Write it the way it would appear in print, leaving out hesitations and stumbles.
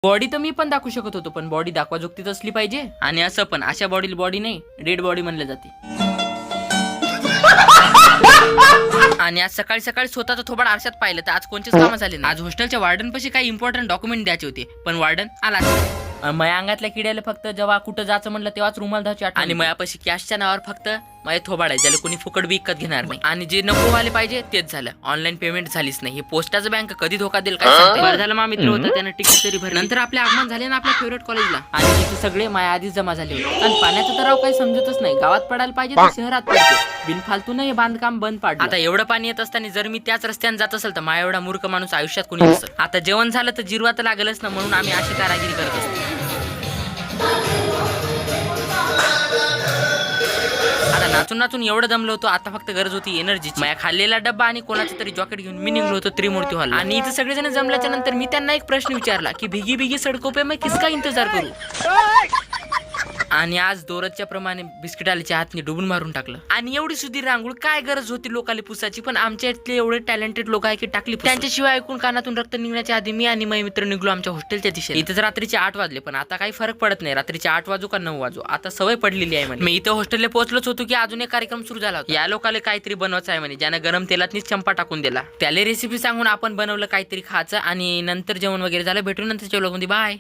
Body तर मी पण दाखवू शकत होतो, पण बॉडी दाखवा जोगतीच असली पाहिजे. आणि असं पण अशा बॉडीला बॉडी नाही, डेड बॉडी म्हणलं जाते. आणि आज सकाळी सकाळी स्वतःचं थोबाड आरशात पाहिलं तर आज कोणतेच कामं झाले नाही. आज हॉस्टेलच्या वार्डन पाशी काही इम्पॉर्टंट डॉक्युमेंट द्यायचे होते, पण वार्डन आला. माझ्या अंगातल्या किड्याला फक्त जेव्हा कुठं जायचं म्हणलं तेव्हाच रुमाल धावची आठवण. आणि माझ्यापाशी कॅशच्या नावावर फक्त माझे थोबाड आहे, ज्याला कोणी फुकट बी विकत घेणार नाही. आणि जे नको व्हायला पाहिजे तेच झालं. ऑनलाईन पेमेंट झालीच नाही. हे पोस्टाचं बँक कधी धोका देईल काय सांगता. बरं झालं, मित्र होता त्यानं तिकीट तरी भरलं. नंतर आपले आगमन झाले ना आपल्या फेवरेट कॉलेजला, आणि तिथे सगळे माझ्या आधीच जमा झाले होते. आणि पाण्याचं तर राव काही समजतच नाही. गावात पडायला पाहिजे तर शहरात पडते. बिनफालतू हे बांधकाम बंद पाडलं. आता एवढं पाणी येत असताना जर मी त्याच रस्त्याने जात असेल तर माझ्या एवढा मूर्ख माणूस आयुष्यात कोणी नसेल. आता जेवण झालं तर जिरवा तर लागेलच ना, म्हणून आम्ही अशी कारागिरी करत असतो. आता नाचून नाचून एवढं दमलो होतो, आता फक्त गरज होती एनर्जीची. माझ्या खाल्लेला डब्बा आणि कोणाचं तरी जॉकेट घेऊन मी निघलो होतो त्रिमूर्ती हॉल. आणि इथे सगळेजण जमल्याच्या नंतर मी त्यांना एक प्रश्न विचारला की भिगी भिगी सडको पे मैं किसका इंतजार करू. आणि आज दररोजच्या प्रमाणे बिस्किटाच्या हातने डुबून मारून टाकलं. आणि एवढी सुधी रांगोळ काय गरज होती लोकांनी पुसाची, पण आमच्या इथले एवढे टॅलेंटेड लोक आहे की टाकली. त्यांच्याशिवाय ऐकून कानातून रक्त निघण्याच्या आधी मी आणि माझे मित्र निघलो आमच्या हॉस्टेलच्या दिशेने. इथेच रात्रीचे 8 वाजले, पण आता काही फरक पडत नाही. रात्रीचे 8 वाजू का 9 वाजू, आता सवय पडलेली आहे म्हणे. मी इथं हॉस्टेलला पोहोचलोच होतो की अजून एक कार्यक्रम सुरू झाला होता. या लोकांना काहीतरी बनवायचं आहे म्हणे, ज्यानं गरम तेलातनीच चंपा टाकून दिला. त्याला रेसिपी सांगून आपण बनवलं काहीतरी खायचं, आणि नंतर जेवण वगैरे झालं. भेटून नंतर जेवलो, बाय.